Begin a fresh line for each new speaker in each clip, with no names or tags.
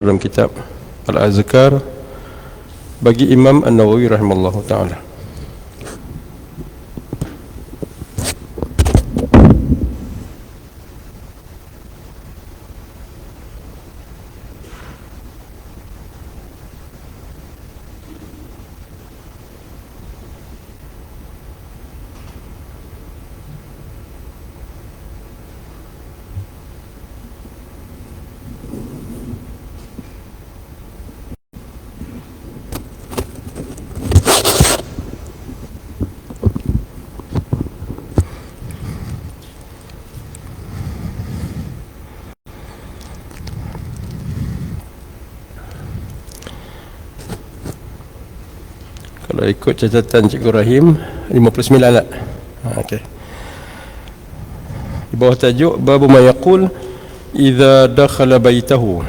dalam kitab Al-Azkar bagi Imam An-Nawawi rahimallahu taala. Kalau ikut catatan Cikgu Rahim 59 lah. Okey. Di bawah tajuk bab ma yaqul idza dakhala baitahu.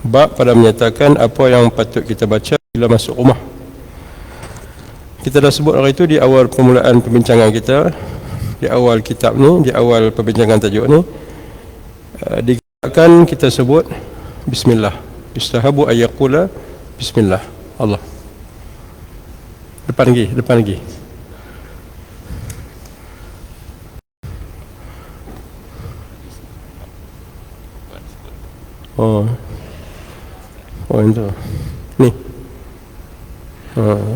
Bab pada menyatakan apa yang patut kita baca bila masuk rumah. Kita dah sebut hari itu di awal permulaan perbincangan kita, di awal kitab ni, di awal perbincangan tajuk ni, dikatakan kita sebut bismillah. Istahabu ayyaqula bismillah. Allah. Depan lagi. Oh itu. Ni.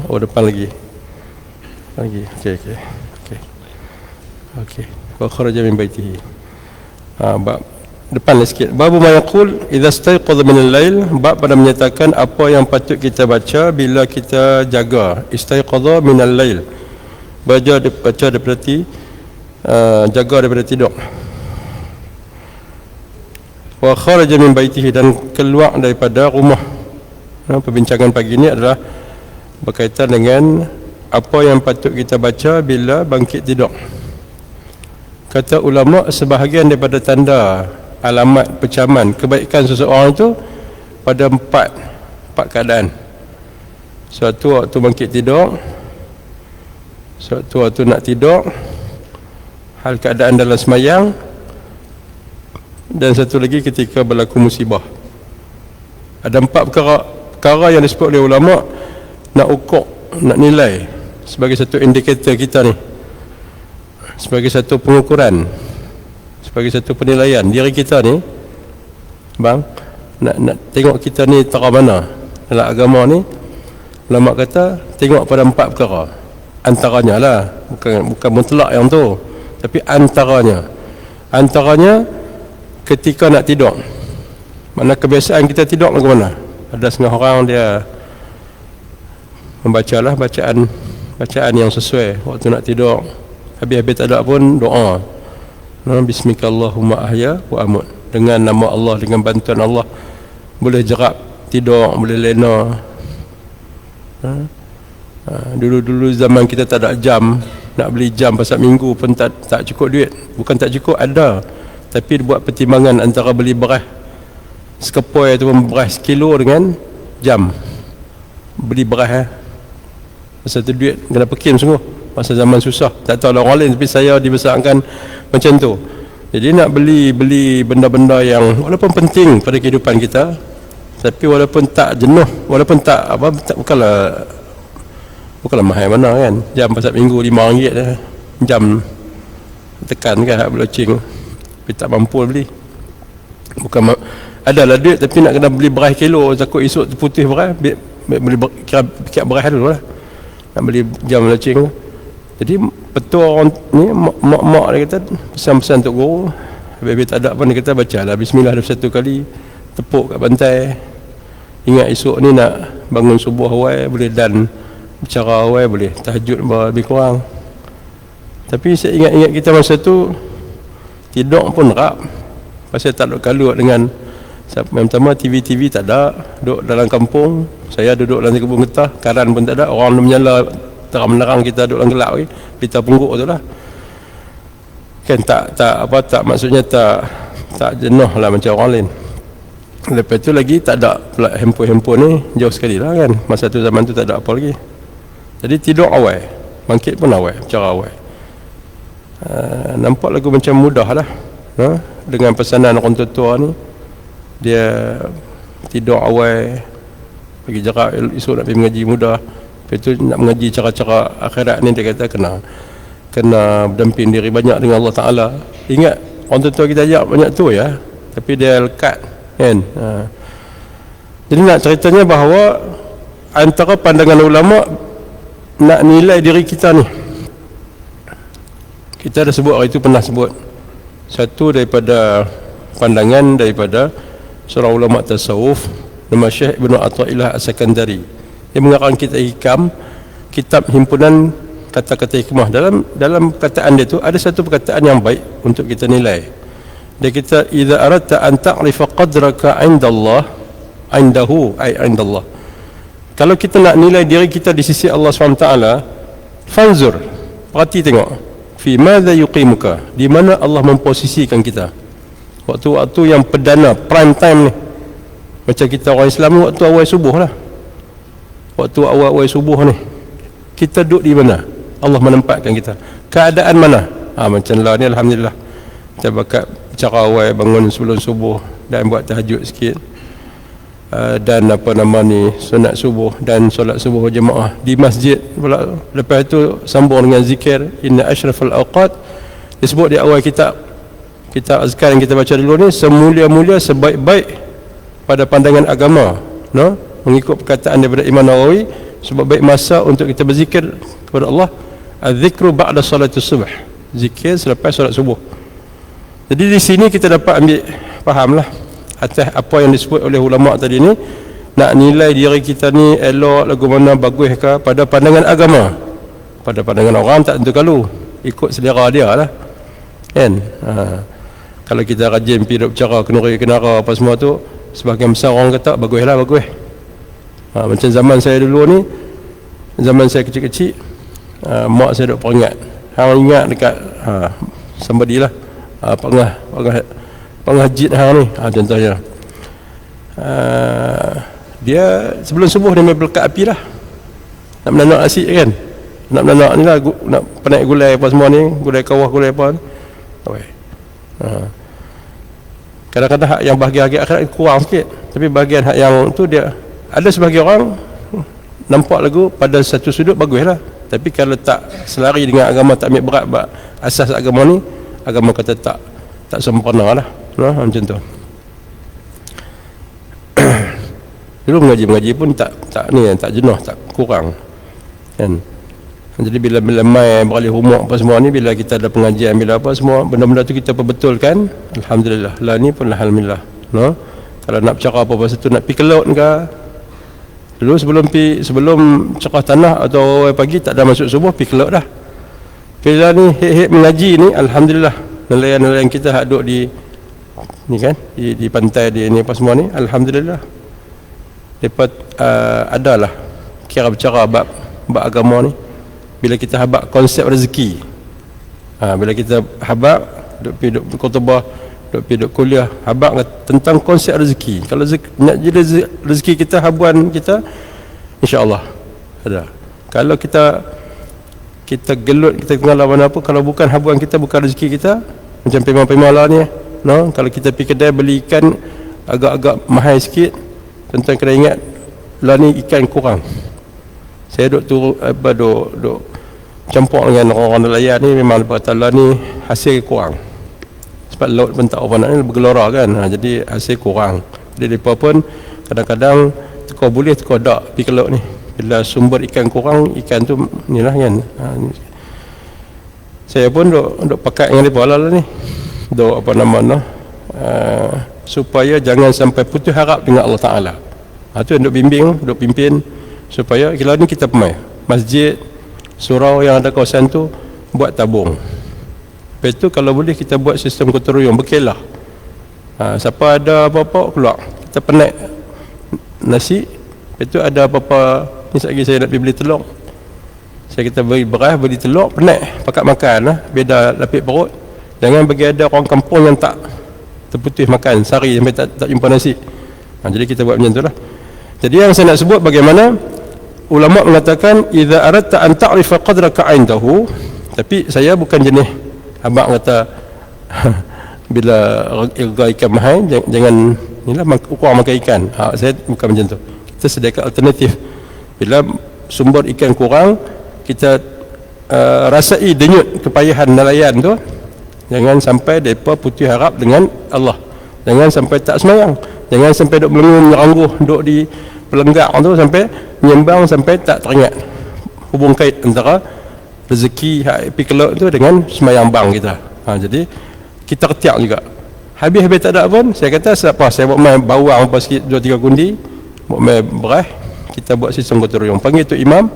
Oh depan lagi. Okey. Wa kharaja min baitihi. Bab depan sikit. Bab ma yaqul idza istayqadha min al-lail, bab pada menyatakan apa yang patut kita baca bila kita jaga. Istayqadha min al-lail. Baca daripada jaga daripada tidur. Wa kharaja min baitihi, dan keluar daripada rumah. Perbincangan pagi ini adalah berkaitan dengan apa yang patut kita baca bila bangkit tidur. Kata ulama, sebahagian daripada tanda alamat pecaman kebaikan seseorang itu pada empat keadaan. Suatu waktu bangkit tidur, suatu waktu nak tidur, hal keadaan dalam semayang, dan satu lagi ketika berlaku musibah. Ada empat perkara yang disebut oleh ulama nak ukur, nak nilai sebagai satu indikator kita ni, sebagai satu pengukuran, sebagai satu penilaian diri kita ni. Bang, nak tengok kita ni tara mana dalam agama ni. Ulama kata tengok pada empat perkara. Antaranya lah, bukan mutlak yang tu, tapi antaranya ketika nak tidur. Mana kebiasaan kita tidur lagu mana? Ada setengah orang dia membacalah bacaan yang sesuai waktu nak tidur. Habis-habis tak ada pun doa. Bismikallahumma ahya wa amut. Dengan nama Allah, dengan bantuan Allah, boleh jerap tidur, boleh lena. Dulu zaman kita tak ada jam. Nak beli jam pasal minggu pun tak cukup duit. Bukan tak cukup, ada. Tapi buat pertimbangan antara beli beras sekepoi ataupun beras sekilo dengan jam. Beli beras pasal tu duit kena pekim sungguh. Masa zaman susah, tak tahu orang lain, tapi saya dibesarkan macam tu. Jadi nak beli benda-benda yang walaupun penting pada kehidupan kita, tapi walaupun tak jenuh, walaupun bukanlah mahal mana kan. Jam pasal minggu RM5 dah. Jam tekan kan hak blocking. Tapi tak mampu beli. Bukan adalah duit, tapi nak kena beli beras kilo, takut esok terputih beras, beli kira beras dulu lah. Nak beli jam blocking. Jadi petua orang ni, mak dia kata pesan-pesan untuk guru. Habis tak ada pun dia kata bacalah bismillah 21 kali, tepuk kat pantai. Ingat esok ni nak bangun subuh awal, boleh dan bicara awal, boleh tahajud lebih kurang. Tapi saya ingat kita masa tu tidur pun rap. Pasal tak ada kalut dengan yang pertama, TV tak ada, duduk dalam kampung. Saya duduk dalam kebun getah, karan pun tak ada, orang menyala terang-menerang, kita duduk dalam gelap lagi, pita pungguk tu lah kan. Tak maksudnya tak jenuh lah macam orang lain. Lepas tu lagi tak ada pula handphone ni, jauh sekali lah kan. Masa tu zaman tu tak ada apa lagi. Jadi tidur awal, bangkit pun awal, cara awal. Nampak lagu macam mudah lah. Dengan pesanan orang tua ni, dia tidur awal, pergi jarak esok nak pergi mengaji mudah. Lepas tu nak mengaji cara-cara akhirat ni, dia kata kena berdamping diri banyak dengan Allah Ta'ala. Ingat, orang tua kita ajak banyak tu ya, tapi dia lekat kan. Jadi nak ceritanya bahawa antara pandangan ulama nak nilai diri kita ni, kita dah sebut hari itu, pernah sebut satu daripada pandangan daripada seorang ulama tasawuf nama Syekh Ibn Athaillah As-Sakandari. Dia mengarang kitab himpunan kata-kata hikmah. Dalam perkataan dia tu ada satu perkataan yang baik untuk kita nilai. Dia kata, idza aradta an ta'rifa qadraka 'indallah, 'indahu ay 'indallah. Kalau kita nak nilai diri kita di sisi Allah SWT, fanzur, perhati tengok, fi madza yuqimuka, di mana Allah memposisikan kita. Waktu-waktu yang perdana, prime time ni, macam kita orang Islam, waktu awal subuh lah. Waktu awal subuh ni, kita duduk di mana? Allah menempatkan kita. Keadaan mana? Macam lah ni, alhamdulillah, kita bakat cara awal bangun sebelum subuh dan buat tahajud sikit, dan sunat subuh dan solat subuh jemaah di masjid pula. Lepas itu sambung dengan zikir inna asyrafal awqat. Disebut di awal kitab azkar yang kita baca dulu ni, semulia-mulia, sebaik-baik pada pandangan agama, no? Mengikut perkataan daripada Imam Nawawi, sebaik-baik masa untuk kita berzikir kepada Allah, az-zikru ba'da salatus subh, zikir selepas solat subuh. Jadi di sini kita dapat ambil fahamlah atas apa yang disebut oleh ulama tadi ni. Nak nilai diri kita ni elok lagu mana, bagus ke, pada pandangan agama. Pada pandangan orang tak tentu kalau ikut selera dia lah kan. Kalau kita rajin pergi duk bercara kenuri kenara apa semua tu, sebahagian besar orang kata baguslah, bagus. Macam zaman saya dulu ni, zaman saya kecil-kecil, mak saya duk peringat, hang ingat dekat somebody lah, penghajit hang ni, contohnya, dia sebelum subuh dia main belekat api lah, nak menanak nasi kan, nak menanak ni lah, nak penaik gulai apa semua ni, gulai kawah, gulai apa ni. Kadang-kadang hak yang bahagian akhirat kurang sikit, tapi bahagian hak yang tu dia ada. Sebahagian orang nampak lagu pada satu sudut bagus lah, tapi kalau tak selari dengan agama, tak ambil berat asas agama ni, agama kata tak sempurna lah, macam tu. Dulu mengaji pun tak jenuh, tak kurang kan. Jadi bila mai beralih umur apa semua ni, bila kita ada pengajian, bila apa semua benda-benda tu kita perbetulkan, alhamdulillah. Lah ni pun alhamdulillah, no? Kalau nak bercakap apa pasal tu, nak pergi ke laut ke, dulu sebelum cakap tanah atau pagi tak ada masuk subuh, pergi ke laut dah. Bila ni hek mengaji ni, alhamdulillah, nelayan-nelayan kita hak duduk di ni kan, di pantai di ni apa semua ni, alhamdulillah. Lepas adalah kira bercara bab agama ni. Bila kita habaq konsep rezeki, bila kita habaq duk khutbah, duk kuliah, habaq tentang konsep rezeki. Kalau nak jadi rezeki kita, habuan kita, insya-Allah ada. Kalau kita gelut, kita tengah lawan apa, kalau bukan habuan kita, bukan rezeki kita, macam pemang-pemang lah ni, no? Kalau kita pergi kedai beli ikan agak-agak mahal sikit, tuan-tuan kena ingat, lah ni ikan kurang. Saya duk campur dengan orang nelayan ni, memang lepas lah ni hasil kurang, sebab laut pun tak apa nak ni, bergelora kan, jadi hasil kurang. Jadi mereka pun kadang-kadang tekau boleh, tekau tak pergi ke laut ni. Bila sumber ikan kurang, ikan tu ni lah kan. Saya pun duk pakat dengan mereka lah ni, duk supaya jangan sampai putus harap dengan Allah Ta'ala. Tu yang duk bimbing, duk pimpin, supaya kalau ni kita pemai masjid, surau yang ada kawasan tu buat tabung. Lepas tu kalau boleh kita buat sistem gotong royong, berkelah. Siapa ada apa-apa keluar, kita penaik nasi. Lepas tu ada apa-apa, ni sekejap lagi saya nak pergi beli telur, saya kita beri beras, beli telur, penaik pakat makan lah, beda lapik perut. Jangan bagi ada orang kampung yang tak terputus makan sehari sampai tak jumpa nasi. Jadi kita buat macam tu lah. Jadi yang saya nak sebut, bagaimana ulama mengatakan idza aradta an ta'rifa qadraka 'indahu. Tapi saya bukan jenis abang kata bila ikan mahal jangan inilah kurang makan ikan. Saya bukan macam tu, kita sediakan alternatif. Bila sumber ikan kurang, kita rasai denyut kepayahan nelayan tu. Jangan sampai mereka putus harap dengan Allah, jangan sampai tak semayang, jangan sampai duk melengung nyerangguh duk di pelenggak tu, sampai menyembang sampai tak teringat hubung kait antara rezeki hak kelak tu dengan semayang bang kita. Jadi kita ketiak juga. Habis tak ada pun, saya kata siapa saya buat main bawang apa sikit 2-3 kundi, buat main beras, kita buat sistem gotong royong. Panggil tu imam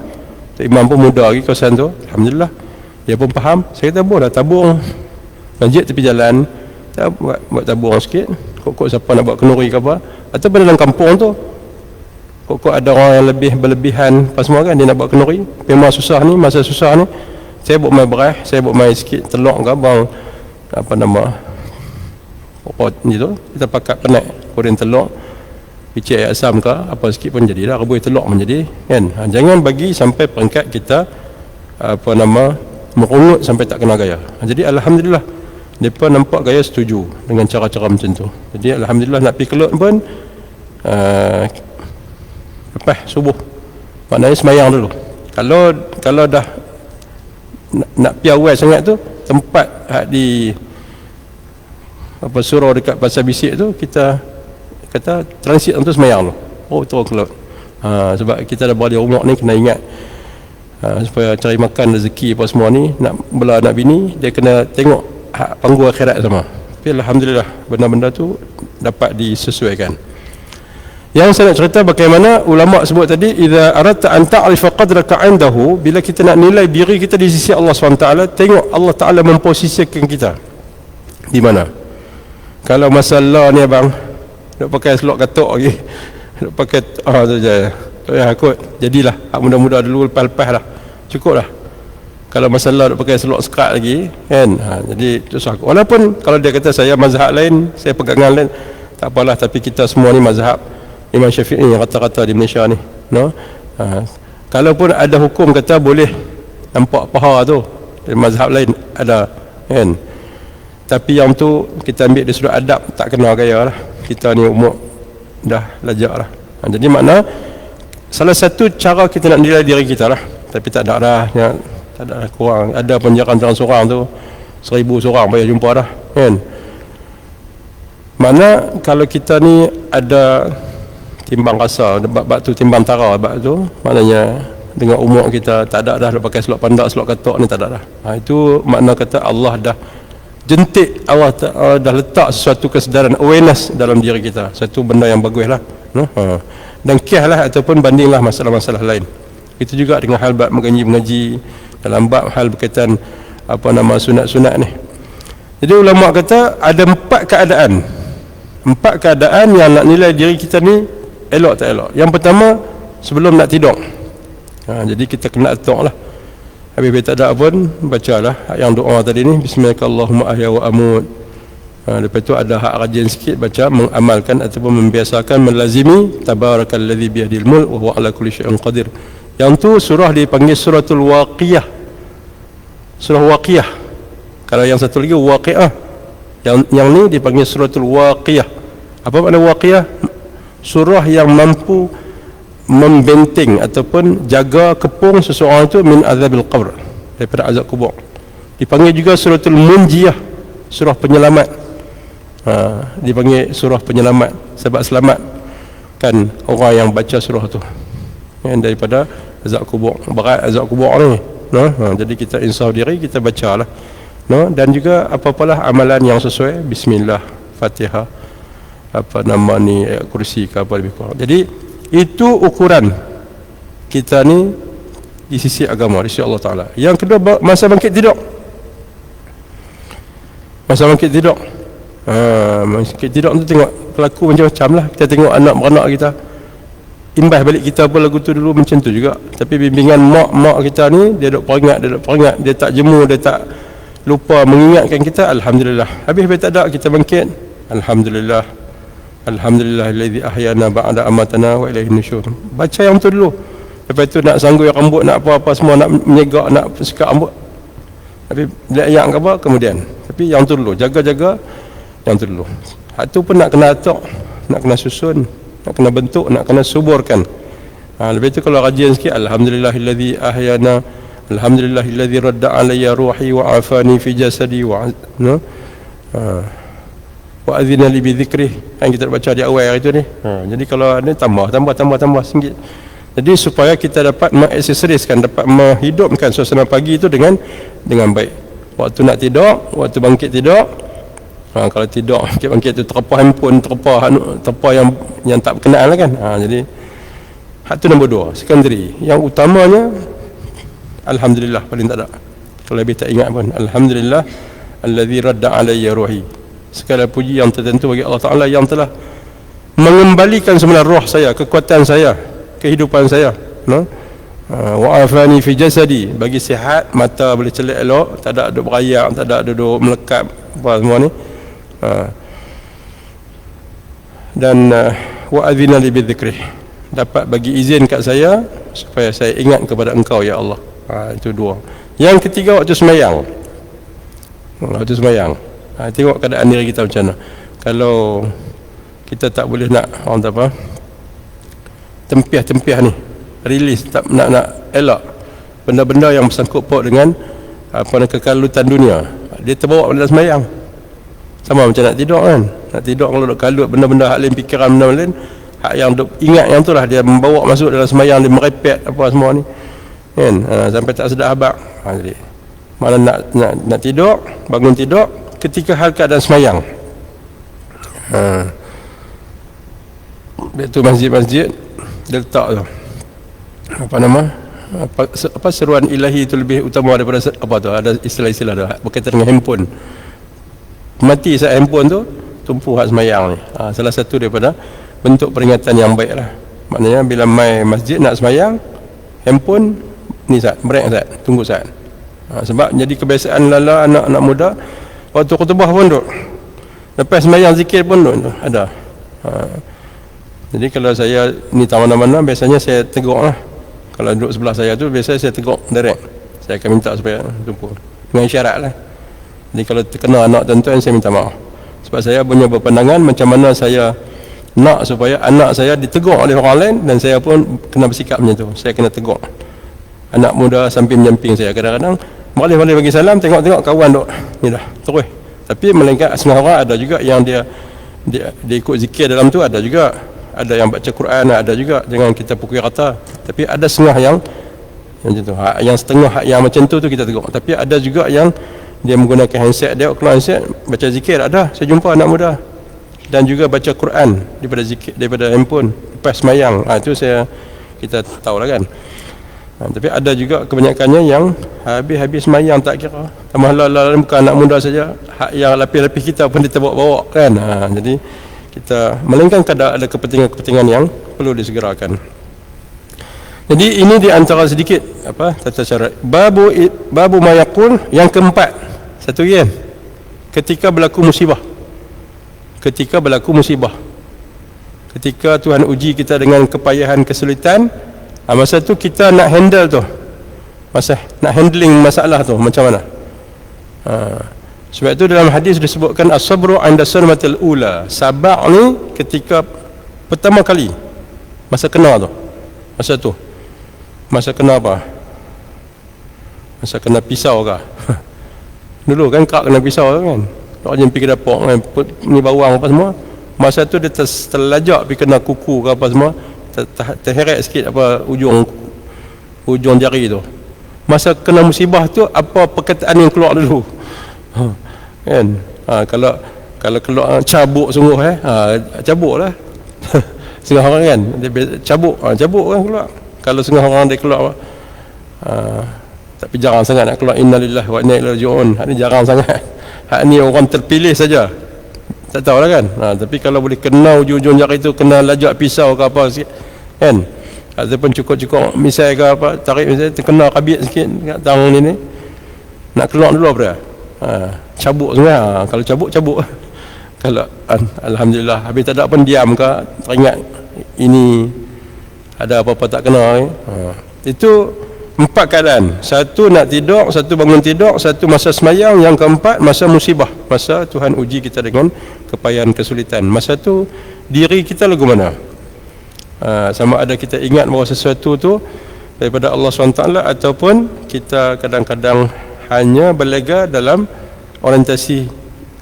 pun muda lagi kawasan tu, alhamdulillah dia pun faham. Saya kata boleh tabung masjid tepi jalan, kita buat tabung sikit, kok siapa nak buat kenduri ke apa, ataupun dalam kampung tu kok ada orang yang lebih berlebihan pas semua kan, dia nak buat kenduri, memang susah ni, masa susah ni saya buat main beras, saya buat main sikit telur ke bang, apa nama pot ni tu, kita pakai penak goreng telur, picit air asam ke apa sikit pun jadi dah, rebus telur menjadi kan. Jangan bagi sampai peringkat kita apa nama merungut sampai tak kena gaya. Jadi alhamdulillah mereka nampak gaya setuju dengan cara-cara macam tu. Jadi alhamdulillah nak pergi kelut pun lepas subuh, maknanya semayang dulu. Kalau dah nak pergi awal sangat tu, tempat di apa surau dekat pasar bisik tu, kita kata transit untuk semayang dulu. Terus kelut. Sebab kita dah berada rumah ni, kena ingat supaya cari makan rezeki apa semua ni, nak bela nak bini, dia kena tengok hak panggung akhirat sama. Tapi alhamdulillah benda-benda tu dapat disesuaikan. Yang saya nak cerita bagaimana ulama sebut tadi, idza aradta an ta'rifa qadraka 'indahu, bila kita nak nilai diri kita di sisi Allah SWT, tengok Allah Taala memposisikan kita di mana. Kalau masalah ni abang nak pakai selok katok lagi, nak pakai tu je, kot jadilah hak muda-muda dulu, lepas-lepas lah cukup lah. Kalau masalah nak pakai selok sekat lagi kan, jadi susah. Walaupun kalau dia kata saya mazhab lain, saya pegangan lain, tak apalah, tapi kita semua ni mazhab Imam Syafi'i yang rata-rata di Malaysia ni, no? Kalaupun ada hukum kata boleh nampak paha tu, mazhab lain ada kan, tapi yang tu kita ambil dari sudut adab, tak kena gaya lah. Kita ni umur dah lajak lah. Jadi makna salah satu cara kita nak nilai diri kita lah. Tapi tak ada dah, tak ada kurang. Ada penjarakan seorang tu 1000 seorang payah jumpa dah kan. Mana kalau kita ni ada timbang rasa, bab tu timbang tara, bab tu maknanya dengan umur kita tak ada dah pakai selok pandak, selok katok ni tak ada dah. Itu makna kata Allah dah jentik, Allah dah letak sesuatu kesedaran, awareness dalam diri kita, satu benda yang bagus lah, no? Dan kihlah ataupun bandinglah masalah-masalah lain. Itu juga dengan hal bab mengaji dalam bab hal berkaitan apa nama sunat-sunat ni. Jadi ulama kata ada 4 keadaan yang nak nilai diri kita ni elok tak elok. Yang pertama, sebelum nak tidur. Jadi kita kena atok lah. Habis tak ada pun, bacalah yang doa tadi ni, bismillahirrahmanirrahim, ahya wa amut. Lepas tu ada hak rajin sikit baca, mengamalkan ataupun membiasakan melazimi tabarakalladzi biyadil mulk wa huwa ala kulli syai'in qadir. Yang tu surah dipanggil suratul waqiyah. Surah waqiyah. Kalau yang satu lagi waqiah. Yang ni dipanggil suratul waqiyah. Apa makna waqiyah? Surah yang mampu membenting ataupun jaga kepung seseorang itu min azabil qabr, daripada azab kubur. Dipanggil juga suratul munjiyah, surah penyelamat. Dipanggil surah penyelamat sebab selamat kan orang yang baca surah tu kan, daripada azab kubur. Berat azab kubur ni, no? Jadi kita insaf diri, kita bacalah, no? Dan juga apa-apalah amalan yang sesuai, bismillah, Fatihah, apa nama ni, ayat kursi ke apa lebih kurang. Jadi itu ukuran kita ni di sisi agama, di sisi Allah Ta'ala. Yang kedua, masa bangkit tidur. Masa bangkit tidur, bangkit tidur tu tengok pelaku macam-macam lah. Kita tengok anak beranak kita, imbas balik kita pun lagu tu dulu macam tu juga. Tapi bimbingan mak kita ni, dia duk peringat, dia tak jemu, dia tak lupa mengingatkan kita. Alhamdulillah. Habis tak ada, kita bangkit, alhamdulillah, alhamdulillahilladzi ahyana ba'da amatana wa ilaihin nusyur. Baca yang tu dulu. Lepas tu nak sanggul rambut, nak apa-apa semua, nak menyegak, nak sikat rambut, tapi yang apa kemudian. Tapi yang tu dulu, jaga-jaga yang tu dulu. Hak tu pun nak kena atok, nak kena susun, nak kena bentuk, nak kena suburkan. Lebih tu kalau kajian sikit, alhamdulillahilladzi ahyana, alhamdulillahilladzi radda alayya ruhi wa afani fi jasadi wa wa adzina li bi dzikrih, yang kita baca di awal itu ni. Jadi kalau ada tambah sikit. Jadi supaya kita dapat mengaksesoriskan, dapat menghidupkan suasana pagi itu dengan baik. Waktu nak tidur, waktu bangkit tidur. Kalau tidur bangkit tu terpah handphone, terpah yang tak berkenaan lah kan. Jadi hak tu nombor 2, secondary. Yang utamanya alhamdulillah, paling tak ada. Kalau lebih tak ingat pun, alhamdulillah allazi radda alayya ruhi. Segala puji yang tertentu bagi Allah Taala yang telah mengembalikan semula roh saya, kekuatan saya, kehidupan saya, wa afani fi jasadi, bagi sihat, mata boleh celik elok, tak ada duk berayak, tak ada duk melekat apa semua ni. Dan wa adzina li bidzikrih, dapat bagi izin kat saya supaya saya ingat kepada Engkau ya Allah. Itu 2. Yang ketiga, waktu sembahyang. Tengok keadaan diri kita macam mana. Kalau kita tak boleh nak orang tak apa, tempiah ni, rilis, tak nak elak benda-benda yang bersangkut paut dengan kekalutan dunia, dia terbawa pada sembahyang. Sama macam nak tidur kan. Nak tidur kalau duk kalut benda-benda hak lain, fikiran benda lain, hak yang duk ingat yang tu lah dia membawa masuk dalam sembahyang, dia merepet apa semua ni kan. Sampai tak sedar habaq. Jadi mana nak tidur, bangun tidur ketika hal keadaan sembahyang. Itu masjid-masjid dia letak tu apa seruan ilahi itu lebih utama daripada apa tu, ada istilah-istilah tu berkaitan dengan handphone. Mati saat handphone tu tumpu hak sembahyang ni. Salah satu daripada bentuk peringatan yang baik lah. Maknanya bila mai masjid nak sembahyang, handphone ni saat break saat, tunggu saat. Sebab jadi kebiasaan lala anak-anak muda, waktu khutbah pun duk, lepas sembahyang zikir pun duk ada. Jadi kalau saya ni tahu mana-mana, biasanya saya tegur lah. Kalau duduk sebelah saya tu, biasanya saya tegur direct. Saya akan minta supaya tumpu dengan isyarat lah. Jadi kalau terkena anak tuan-tuan, saya minta maaf. Sebab saya punya berpandangan macam mana saya nak supaya anak saya ditegur oleh orang lain, dan saya pun kena bersikap macam tu. Saya kena tegur anak muda sambil menyamping saya. Kadang-kadang boleh bagi salam, tengok-tengok kawan duk ni dah terus. Tapi melainkan setengah orang ada juga yang dia ikut zikir dalam tu, ada juga. Ada yang baca Quran, ada juga. Jangan kita pukul rata. Tapi ada setengah yang macam tu. Yang setengah yang macam tu kita tegur. Tapi ada juga yang dia menggunakan handset dia, keluar handset baca zikir. Ada, saya jumpa anak muda. Dan juga baca Quran daripada zikir, daripada handphone lepas sembahyang. Itu kita tahu lah kan. Tapi ada juga kebanyakannya yang habis sembahyang tak kira. Tambah bukan anak muda saja, hak yang lapis-lapis kita pun dia terbawa-bawa kan. Jadi kita melainkan kadang ada kepentingan-kepentingan yang perlu disegerakan. Jadi ini di antara sedikit tata cara. Babu mayaqul, yang keempat. Satu kan, ketika berlaku musibah. Ketika Tuhan uji kita dengan kepayahan, kesulitan, masa tu kita nak handle tu, nak handling masalah tu macam mana. Sebab itu dalam hadis disebutkan as-sabru 'inda sarmatil ula. Sabar ni ketika pertama kali masa kena tu. Masa kena apa? Masa kena pisau ke? Dulu kan kak kena pisau kan. Tak jangan pergi ke dapur kan, ni bawang apa semua. Masa tu dia terlajak pergi kena kuku ke apa semua. Terheret sikit apa ujung jari tu. Masa kena musibah tu, apa perkataan yang keluar dulu? Kan? Kalau keluar cabuk sungguh cabuk lah. Setengah orang kan cabuk kan keluar. Kalau setengah orang dia keluar tapi jarang sangat nak keluar innalillahi wa inna ilaihi raji'un. Hak ni jarang sangat. Hak ni orang terpilih saja. Tak tahu lah kan. Tapi kalau boleh kena ujung-ujung jari tu, kena lajak pisau ke apa sikit kan, ataupun cukup-cukup misai ke apa, tarik misai terkena kabit sikit kat tangan ni nak keluar dulu apa cabuk semua. Kalau cabuk kalau alhamdulillah habis tak ada pun diam ke, teringat ini ada apa-apa tak kena itu 4 keadaan. Satu nak tidur, satu bangun tidur, satu masa semayang, yang keempat masa musibah, masa Tuhan uji kita dengan kepayahan, kesulitan. Masa tu diri kita lagu mana? Sama ada kita ingat bahawa sesuatu tu daripada Allah SWT, ataupun kita kadang-kadang hanya berlega dalam orientasi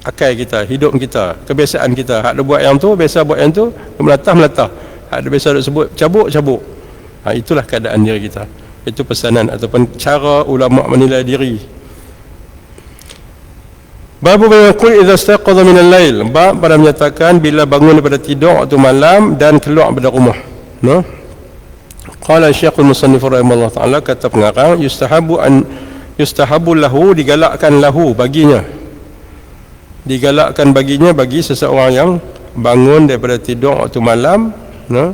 akal kita, hidup kita, kebiasaan kita. Hak dia buat yang tu, biasa buat yang tu, melatah. Hak dia biasa dia sebut cabuk. Itulah keadaan diri kita. Itu pesanan ataupun cara ulama menilai diri. Bab yaqul idza istaqadha min al-lail, bab pada menyatakan bila bangun daripada tidur waktu malam dan keluar daripada rumah. No? Qala Syekhul Musannif rahimahullah taala, kata pengarang, yustahabu lahu, digalakkan lahu baginya. Digalakkan baginya, bagi seseorang yang bangun daripada tidur waktu malam, no?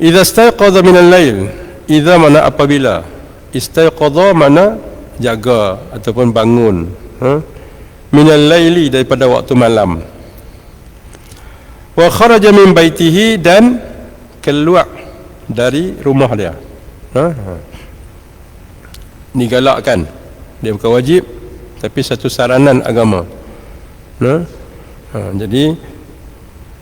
Idza istaqadha min al-lail, idza mana apabila, istaqadha mana jaga ataupun bangun, minal laili daripada waktu malam, wa kharaja min baitihi, dan keluar dari rumah dia. Digalakkan, dia bukan wajib tapi satu saranan agama. Jadi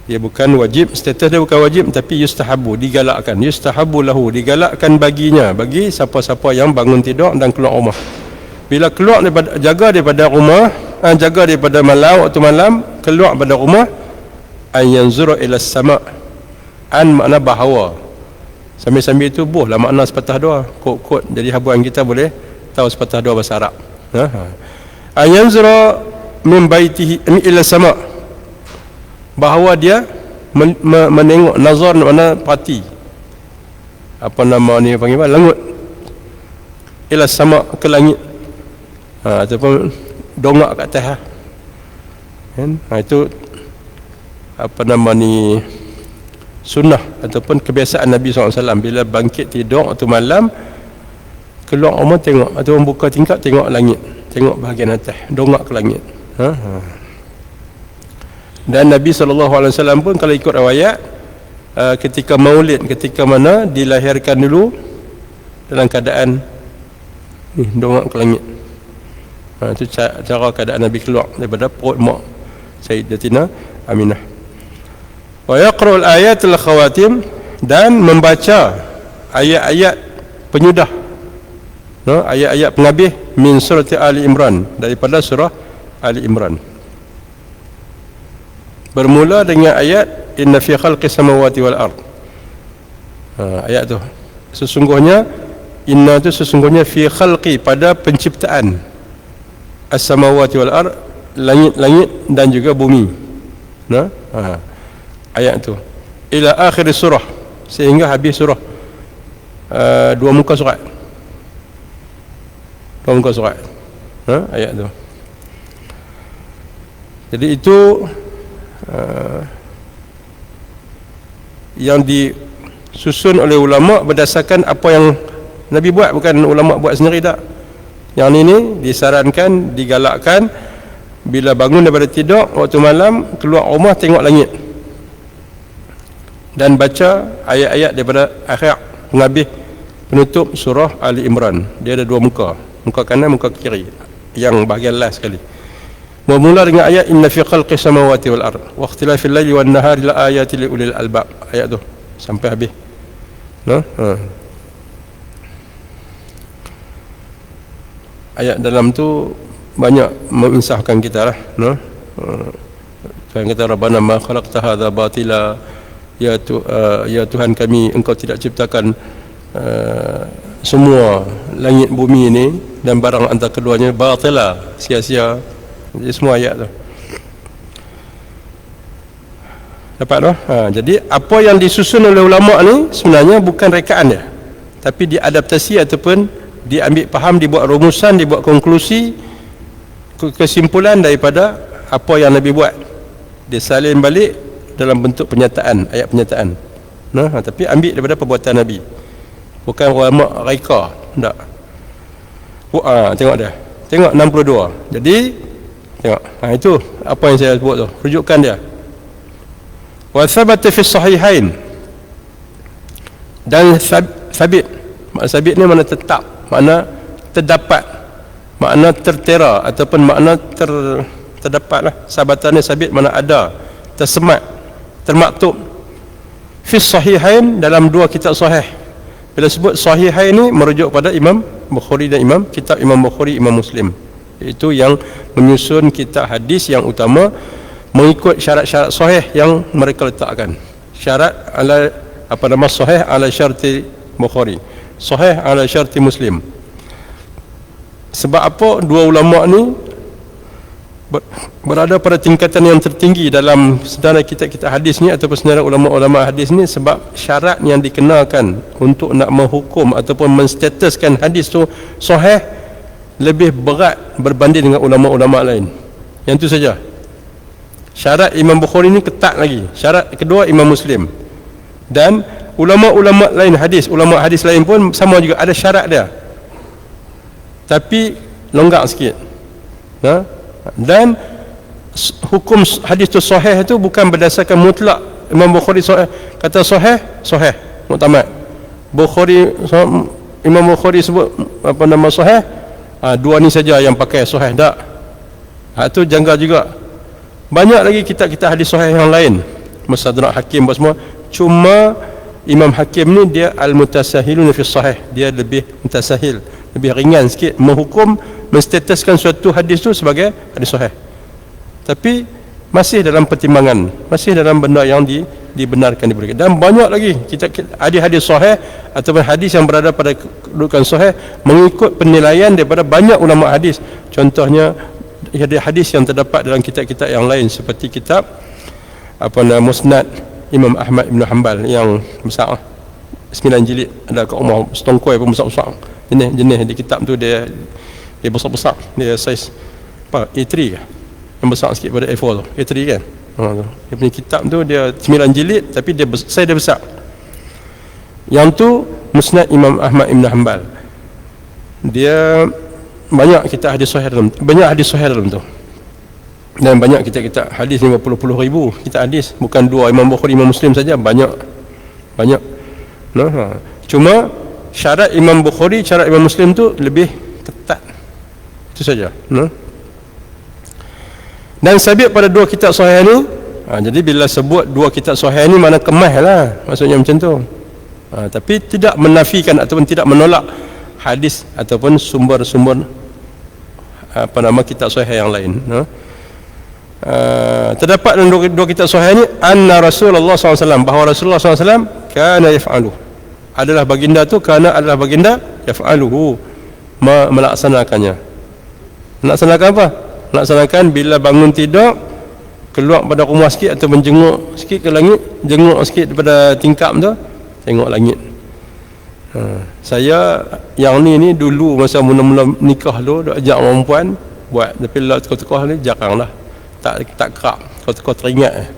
dia bukan wajib, status dia bukan wajib, tapi yustahabu, digalakkan. Yustahabu lahu, digalakkan baginya, bagi siapa-siapa yang bangun tidur dan keluar rumah. Bila keluar daripada, jaga daripada rumah, jaga daripada malam, waktu malam, keluar daripada rumah, an yanzura ila sama', an makna bahawa, sambil-sambil itu bolehlah makna sepatah dua, kod-kod, jadi habuan kita boleh tahu sepatah dua bahasa Arab. An yanzura min baitihi ila sama', bahawa dia menengok, nazar mana parti, apa nama ni panggil apa, langut, ila sama', ke langit, ataupun dongak kat atas kan? Itu apa nama ni, sunnah ataupun kebiasaan Nabi SAW. Bila bangkit tidur waktu malam, keluar rumah tengok, ataupun buka tingkap tengok langit, tengok bahagian atas, dongak ke langit. Dan Nabi SAW pun kalau ikut riwayat, ketika maulid, ketika mana dilahirkan dulu dalam keadaan dongak ke langit. Itu cara keadaan Nabi keluar daripada perut mak Sayyidatina Aminah. Wa yaqra'ul ayatul khawatim, dan membaca ayat-ayat penyudah, ayat-ayat penghabis, min surati Ali Imran, daripada surah Ali Imran. Bermula dengan ayat inna fi khalqis samawati wal ard. Ayat tu sesungguhnya, inna tu sesungguhnya, fi khalqi, pada penciptaan, as-samawati wal ard, langit-langit dan juga bumi. Ayat tu ila akhir surah, sehingga habis surah. Dua muka surat, ayat tu. Jadi itu yang disusun oleh ulama berdasarkan apa yang Nabi buat, bukan ulama buat sendiri tak. Yang ini disarankan, digalakkan, bila bangun daripada tidur waktu malam, keluar rumah tengok langit dan baca ayat-ayat daripada akhir penghabis penutup surah Ali Imran. Dia ada dua muka, muka kanan, muka kiri, yang bahagian last sekali. Bermula dengan ayat inna fi khalqis samawati wal ard wa ikhtilafil laili wan nahari la ayatin li ulil albab. Ayat tu sampai habis. Ayat dalam tu banyak menginsafkan kita lah. Tuhan kata Rabbana ma khalaqta hadza batila, ya Tuhan kami, engkau tidak ciptakan semua langit bumi ini dan barang antara keduanya batila, sia-sia. Jadi semua ayat tu dapat tu. Jadi apa yang disusun oleh ulama ni sebenarnya bukan rekaan dia, tapi diadaptasi ataupun diambil faham, dibuat rumusan, dibuat konklusi, kesimpulan daripada apa yang Nabi buat. Dia salin balik dalam bentuk penyataan, ayat penyataan. Tapi ambil daripada perbuatan Nabi, bukan ulama reka. Tak. Tengok dia, tengok 62. Jadi tengok, itu apa yang saya sebut tu, rujukan dia. Wa thabata fi sahihain, dan sabit Makna sabit ni makna tetap, makna terdapat, makna tertera ataupun makna terdapat lah. Sabatannya sabit makna ada, tersemat, termaktub. Fi sahihain, dalam dua kitab sahih. Bila sebut sahihain ni merujuk pada Imam Bukhari dan kitab Imam Bukhari, Imam Muslim. Itu yang menyusun kitab hadis yang utama mengikut syarat-syarat sahih yang mereka letakkan. Syarat ala sahih ala syarti Bukhari, sahih ala syarti Muslim. Sebab apa dua ulama ni berada pada tingkatan yang tertinggi dalam senarai kitab-kitab hadis ni ataupun senarai ulama-ulama hadis ni? Sebab syarat yang dikenakan untuk nak menghukum ataupun menstatuskan hadis tu sahih lebih berat berbanding dengan ulama-ulama lain. Yang tu saja. Syarat Imam Bukhari ni ketat lagi. Syarat kedua Imam Muslim. Dan ulama-ulama lain hadis, ulama hadis lain pun sama juga, ada syarat dia, tapi longgar sikit. Dan hukum hadis tu sahih tu bukan berdasarkan mutlak. Imam Bukhari sahih, kata sahih, sahih, muktamad. Imam Bukhari sebut sahih, dua ni saja yang pakai sahih, tak. Itu janggal juga. Banyak lagi kitab-kitab hadis sahih yang lain, Mustadrak Hakim semua. Cuma Imam Hakim ni dia al-mutasahilun fi sahih, dia lebih mutasahil, lebih ringan sikit menghukum, menstatuskan suatu hadis tu sebagai hadis sahih. Tapi masih dalam pertimbangan, masih dalam benda yang dibenarkan, diberikan. Dan banyak lagi kita hadis sahih ataupun hadis yang berada pada kedudukan sahih mengikut penilaian daripada banyak ulama hadis. Contohnya hadis yang terdapat dalam kitab-kitab yang lain seperti kitab Musnad Imam Ahmad Ibn Hanbal yang besar, 9 jilid, ada kat rumah setongkoi pun besar-besar. Jenis di kitab tu dia besar-besar, dia saiz A3 ke, yang besar sikit pada A4 tu, A3 kan. Dia punya kitab tu dia 9 jilid tapi dia saiz dia besar. Yang tu Musnad Imam Ahmad Ibn Hanbal. Dia banyak kitab hadis sahih dalam, banyak hadis sahih dalam tu. Dan banyak kitab-kitab hadis, 50 ribu kitab hadis, bukan dua Imam Bukhari, Imam Muslim saja, banyak. Cuma syarat Imam Bukhari, syarat Imam Muslim tu lebih ketat. Itu saja. Dan sabit pada dua kitab sahih ni, jadi bila sebut dua kitab sahih ni mana kemas lah, maksudnya macam tu. Tapi tidak menafikan ataupun tidak menolak hadis ataupun sumber-sumber kitab sahih yang lain. Terdapat dalam dua kitab sahih ni anna Rasulullah SAW, bahawa Rasulullah SAW kana yaf'alu, adalah baginda tu, kana adalah baginda yaf'aluhu, melaksanakannya. Melaksanakan apa? Melaksanakan bila bangun tidur, keluar pada rumah sikit atau menjenguk sikit ke langit, jenguk sikit daripada tingkap tu, tengok langit. Saya yang ni dulu masa mula-mula nikah tu duk ajak orang perempuan buat, tapi lah teko-teko ni jarang lah, tak kerap, teko-teko teringat.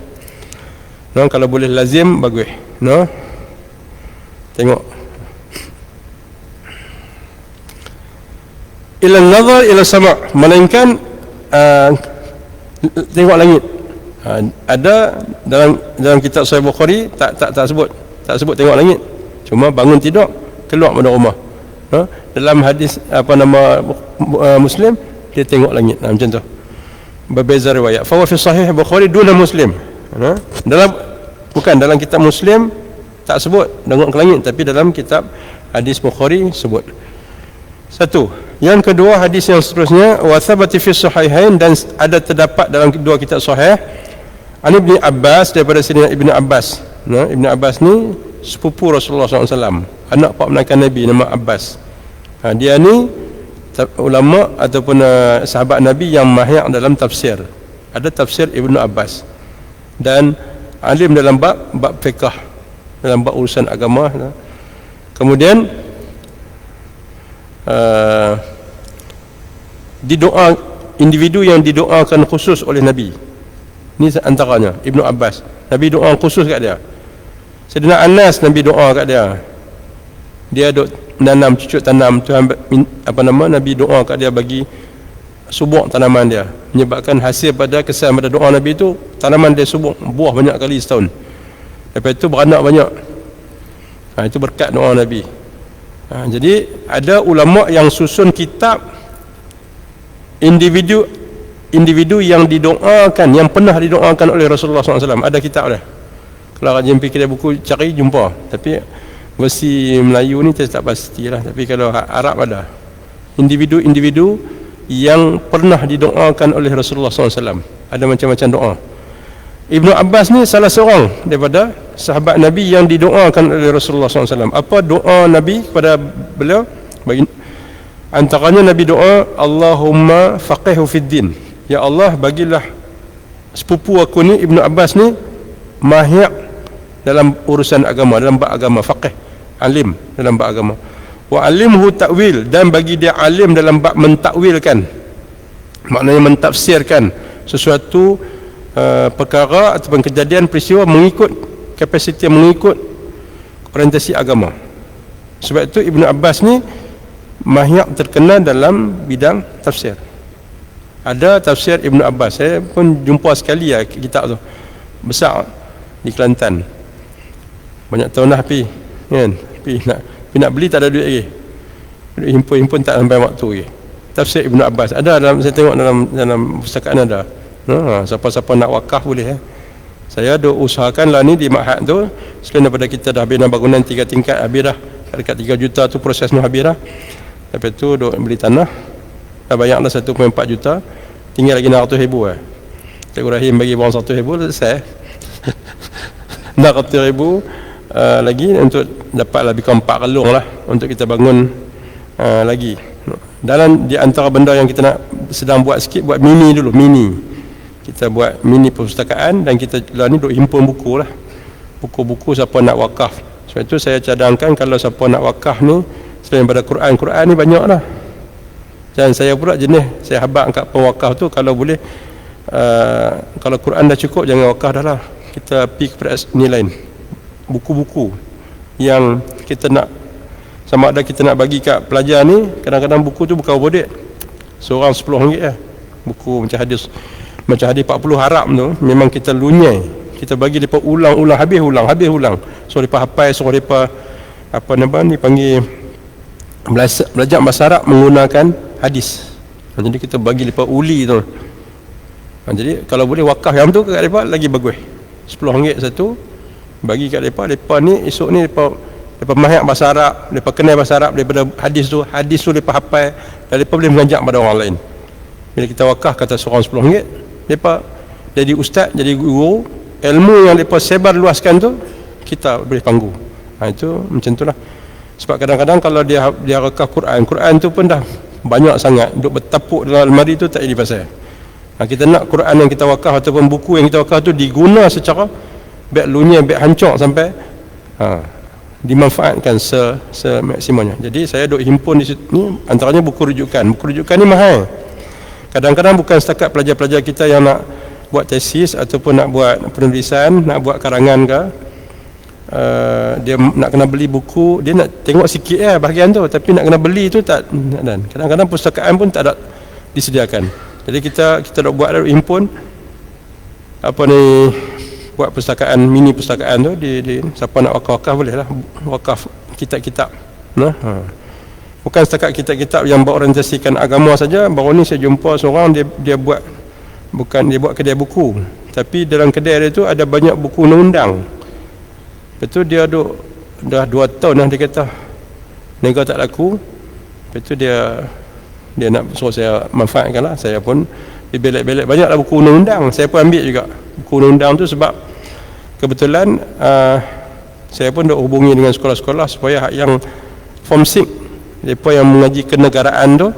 Kalau boleh lazim bagus. Tengok ila nazar ila sama', melainkan tengok langit. Ada dalam kitab Sahih Bukhari tak sebut tengok langit, cuma bangun tidur keluar pada rumah. Dalam hadis Muslim dia tengok langit, macam tu. Berbeza riwayat. Fa fi Sahih Bukhari duna Muslim. Dalam kitab Muslim tak sebut tengok ke langit, tapi dalam kitab hadis Bukhari sebut. Satu. Yang kedua, hadis yang seterusnya, wa thabati fi sahihain, dan ada terdapat dalam dua kitab sahih, an Ibnu Abbas, daripada Sayyidina Ibnu Abbas. Ibnu Abbas ni sepupu Rasulullah SAW, anak keponakan Nabi, nama Abbas. Dia ni ulama ataupun sahabat Nabi yang mahir dalam tafsir. Ada tafsir Ibnu Abbas, dan alim dalam bab fiqh, dalam bab urusan agama. Kemudian didoa, individu yang didoakan khusus oleh Nabi. Ini antaranya Ibnu Abbas, Nabi doa khusus kat dia. Sayyidina Anas, Nabi doa kat dia. Dia duk nanam, cucuk tanam, Tuhan Nabi doa kat dia bagi subur tanaman dia, menyebabkan hasil pada kesan pada doa Nabi itu, tanaman dia subur, buah banyak kali setahun. Lepas itu beranak banyak. Itu berkat doa Nabi. Jadi ada ulama yang susun kitab individu yang didoakan, yang pernah didoakan oleh Rasulullah SAW. Ada kitab dah. Kalau rajin pergi kedai buku cari jumpa. Tapi versi Melayu ni saya tak pastilah. Tapi kalau Arab ada individu yang pernah didoakan oleh Rasulullah SAW. Ada macam-macam doa. Ibnu Abbas ni salah seorang daripada sahabat Nabi yang didoakan oleh Rasulullah SAW. Apa doa Nabi kepada beliau? Antaranya Nabi doa, Allahumma faqihhu fid din. Ya Allah, bagilah sepupu aku ni Ibnu Abbas ni mahir dalam urusan agama, dalam bab agama, faqih, alim dalam bab agama. Wa alimhu ta'wil, dan bagi dia alim dalam bab mentakwilkan, maknanya mentafsirkan sesuatu perkara ataupun kejadian peristiwa mengikut kapasiti, mengikut orientasi agama. Sebab itu Ibnu Abbas ni mahir terkenal dalam bidang tafsir. Ada tafsir Ibnu Abbas, saya pun jumpa sekali kitab tu, besar di Kelantan. Banyak tahun dah kan, nak beli tak ada duit lagi, himpun tak sampai waktu lagi. Tafsir Ibnu Abbas ada dalam, saya tengok dalam pustakaan ada. Siapa-siapa nak wakaf boleh. Saya dah usahakan lah ni di Ma'had tu, selain daripada kita dah bina bangunan 3 tingkat, habis dah dekat 3 juta tu proses ni habis dah. Lepas tu duk beli tanah, dah bayar dah 1.4 juta, tinggal lagi 600,000 Cikgu Rahim bagi bawang 100,000 selesai. 600,000 lagi untuk dapat lebih kurang 4 kalung lah untuk kita bangun lagi. Dalam di antara benda yang kita nak sedang buat sikit, buat mini dulu, kita buat mini perpustakaan, dan kita lah ni duk himpun buku lah, buku-buku siapa nak wakaf. Sebab itu saya cadangkan kalau siapa nak wakaf ni, selain daripada Quran ni banyak lah. Dan saya pula jenis, saya habaq kat pewakaf tu, kalau boleh kalau Quran dah cukup, jangan wakaf dah lah. Kita pergi kepada ni lain, buku-buku yang kita nak, sama ada kita nak bagi kat pelajar ni. Kadang-kadang buku tu bukan berapa duit, seorang RM10 lah. Buku macam hadis 40 harap tu, memang kita lunyai, kita bagi mereka ulang-ulang, habis ulang. So mereka hafal, suruh mereka apa nama ni panggil, belajar bahasa Arab menggunakan hadis. Jadi kita bagi mereka uli tu. Jadi kalau boleh wakaf yang tu kat mereka lagi bagus. RM10 satu, bagi kat mereka ni esok ni mereka mahir bahasa Arab, mereka kenal bahasa Arab daripada hadis tu mereka hafal, dan mereka boleh mengajak pada orang lain. Bila kita wakaf kata seorang RM10, mereka jadi ustaz, jadi guru, ilmu yang mereka sebar luaskan tu kita boleh panggu. Itu macam tu lah. Sebab kadang-kadang kalau dia wakaf Quran tu pun dah banyak sangat, duk bertapuk dalam almari tu tak jadi pasal. Kita nak Quran yang kita wakaf ataupun buku yang kita wakaf tu diguna secara baik lunya, baik hancur sampai dimanfaatkan semaksimumnya. Jadi saya duk himpun di situ ni, antaranya buku rujukan ni mahal. Kadang-kadang bukan setakat pelajar-pelajar kita yang nak buat tesis ataupun nak buat penulisan, nak buat karangan ke, dia nak kena beli buku, dia nak tengok sikit bahagian tu, tapi nak kena beli tu tak. Dan kadang-kadang pustakaan pun tak ada disediakan. Jadi kita nak buat himpun apa ni, buat pustakaan, mini pustakaan tu di siapa nak wakaf boleh lah, wakaf kitab-kitab. Bukan setakat kitab-kitab yang berorientasikan agama saja. Baru ni saya jumpa seorang, dia buat, bukan dia buat kedai buku, tapi dalam kedai dia tu ada banyak buku undang-undang. Lepas tu dia dah 2 tahun dah, dia kata negara tak laku. Lepas tu dia nak suruh saya manfaatkan lah. Saya pun belek-belek banyaklah buku undang-undang, saya pun ambil juga buku undang-undang tu. Sebab kebetulan saya pun dah hubungi dengan sekolah-sekolah supaya yang form 6, mereka yang mengaji kenegaraan tu,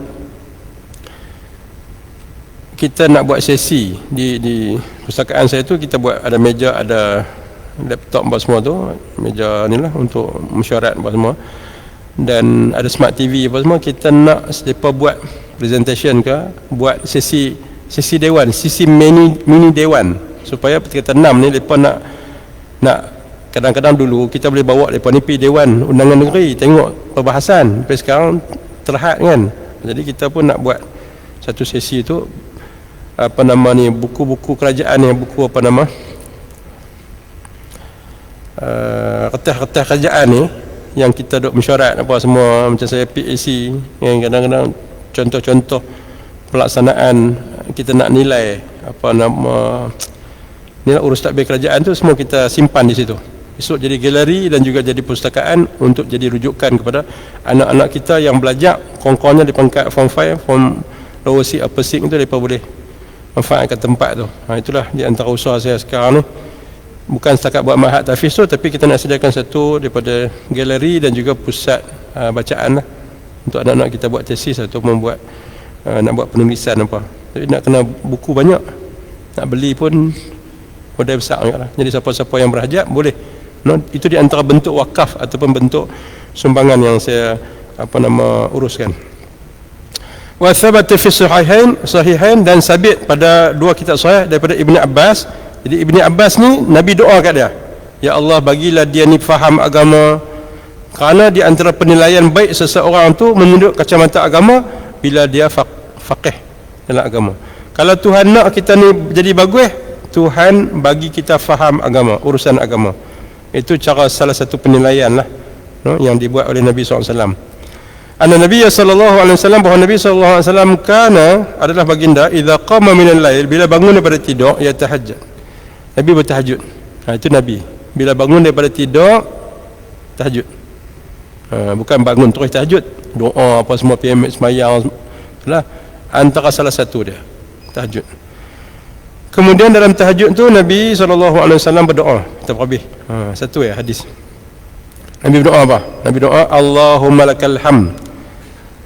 kita nak buat sesi di pustakaan saya tu. Kita buat, ada meja, ada laptop buat semua tu, meja ni lah untuk mesyuarat buat semua, dan ada smart TV apa semua. Kita nak mereka buat presentation ke, buat sesi dewan, sesi mini dewan, supaya ketika 6 ni mereka nak kadang-kadang dulu kita boleh bawa mereka ni pergi Dewan Undangan Negeri tengok perbahasan, tapi sekarang terhad kan. Jadi kita pun nak buat satu sesi tu, apa nama ni, buku-buku kerajaan ni, buku apa nama, kertas-kertas kerajaan ni, yang kita duk mesyuarat apa semua, macam saya PAC yang kadang-kadang contoh-contoh pelaksanaan kita nak nilai apa nama nilai urus takbir kerajaan tu, semua kita simpan di situ. Esok jadi galeri dan juga jadi perpustakaan untuk jadi rujukan kepada anak-anak kita yang belajar kurang-kurangnya di pangkat form 5, form lower 6, upper 6 tu, mereka boleh manfaatkan tempat tu. Itulah di antara usaha saya sekarang ni. Bukan setakat buat ma'had tahfiz tu, tapi kita nak sediakan satu daripada galeri dan juga pusat bacaan lah, untuk anak-anak kita buat tesis atau membuat nak buat penulisan apa. Jadi nak kena buku banyak, nak beli pun modal besar juga lah. Jadi siapa-siapa yang berhajat boleh. Itu di antara bentuk wakaf ataupun bentuk sumbangan yang saya uruskan. Wa thabata fi sahihain, dan sabit pada dua kitab sahih daripada Ibni Abbas. Jadi Ibni Abbas ni Nabi doa kat dia, ya Allah bagilah dia ni faham agama, kerana di antara penilaian baik seseorang tu menurut kacamata agama bila dia faqih dalam agama. Kalau Tuhan nak kita ni jadi bagus, Tuhan bagi kita faham agama, urusan agama. Itu cara salah satu penilaian lah yang dibuat oleh Nabi SAW. Nabi sallallahu alaihi wasallam, bahawa Nabi sallallahu alaihi wasallam adalah baginda idza qama minal lail, bila bangun daripada tidur, ya tahajjud. Nabi bertahajud. Itu Nabi bila bangun daripada tidur tahajud. Bukan bangun terus tahajud, doa apa semua PMS semayang lah, antara salah satu dia tahajud. Kemudian dalam tahajud tu Nabi SAW berdoa. Kita habis. Satu hadis. Nabi berdoa apa? Nabi doa, Allahumma lakal hamd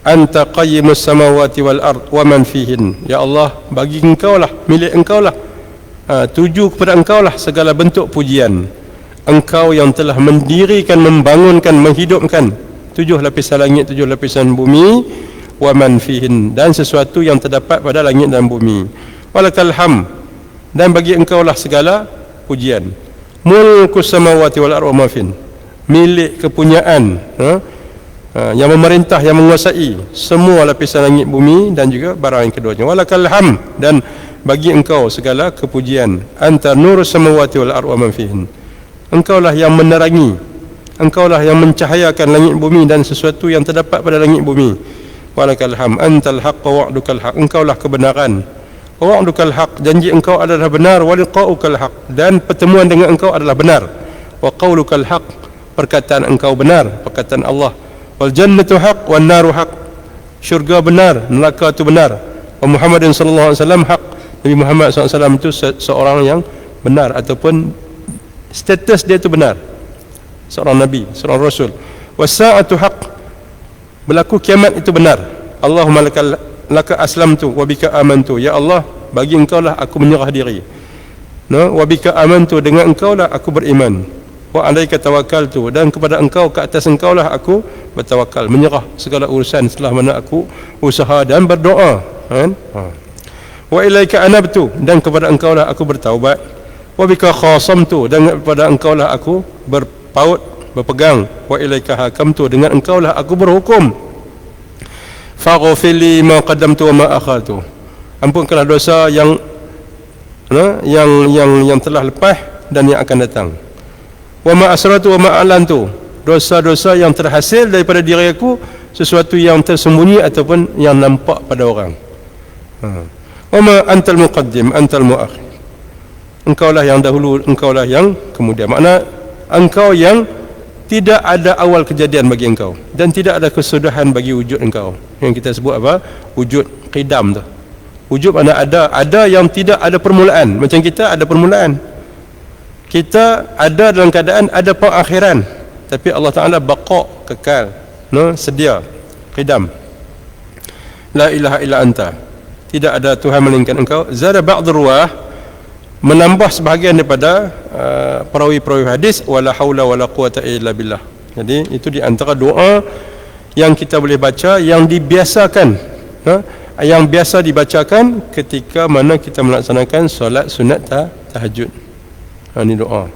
anta qayyimus samawati wal ard wa man fihin. Ya Allah, bagi engkau lah, milik engkau lah, tuju kepada engkau lah segala bentuk pujian. Engkau yang telah mendirikan, membangunkan, menghidupkan 7 lapisan langit, 7 lapisan bumi, wa man fihin, dan sesuatu yang terdapat pada langit dan bumi. Walakal hamd, dan bagi engkau lah segala pujian. Mulkus samawati wal ard wa ma fin, milik kepunyaan, yang memerintah, yang menguasai semua lapisan langit bumi dan juga barang yang keduanya. Walakal hamd, dan bagi engkau segala kepujian. Anta nurus samawati wal ard wa ma fihin, engkau lah yang menerangi, engkau lah yang mencahayakan langit bumi dan sesuatu yang terdapat pada langit bumi. Walakal hamd antal haqq wa wa'dukal haqq, engkau lah kebenaran. Wa wa'dukal haqq, janji engkau adalah benar. Wa liqa'ukal haqq, dan pertemuan dengan engkau adalah benar. Wa qaulukal haqq, perkataan engkau benar, perkataan Allah. Wal jannatu haqq wan naru haqq, syurga benar, neraka itu benar. Wa Muhammadin sallallahu alaihi wasallam haqq, Nabi Muhammad SAW itu seorang yang benar, ataupun status dia itu benar, seorang Nabi, seorang Rasul. Was-sa'atu haqq, berlaku kiamat itu benar. Allahumma laka aslamtu wa bika amantu, ya Allah bagi engkau lah aku menyerah diri. Wa bika amantu, dengan engkau lah aku beriman. Wa alaika tawakkaltu, dan kepada engkau, ke atas engkau lah aku bertawakal, menyerah segala urusan setelah mana aku usaha dan berdoa, kan? Wa ilaika anabtu, dan kepada engkau lah aku bertaubat. Wa bika khasamtu, dan kepada engkau lah aku berpaut, berpegang. Wa ilaika hakamtu, dengan engkau lah aku berhukum. Faghfirli ma qaddamtu wa ma akhartu, ampunkanlah dosa yang telah lepas dan yang akan datang. Wa ma asrartu wa ma a'lantu, dosa-dosa yang terhasil daripada diri aku, sesuatu yang tersembunyi ataupun yang nampak pada orang. Wa ma antal muqaddim antal muakhir, engkaulah yang dahulu, engkaulah yang kemudian. Makna engkau yang tidak ada awal kejadian bagi engkau, dan tidak ada kesudahan bagi wujud engkau, yang kita sebut apa? Wujud qidam tu. Wujud mana ada yang tidak ada permulaan. Macam kita ada permulaan, kita ada dalam keadaan ada pengakhiran, tapi Allah Ta'ala baqa, kekal, sedia, qidam. La ilaha illa anta, tidak ada Tuhan melainkan engkau. Zada ba'd ruwah, menambah sebahagian daripada perawi-perawi hadis, wala haula wala quwata illa billah. Jadi itu di antara doa yang kita boleh baca, yang dibiasakan, yang biasa dibacakan ketika mana kita melaksanakan solat sunat tahajud. Ini doa.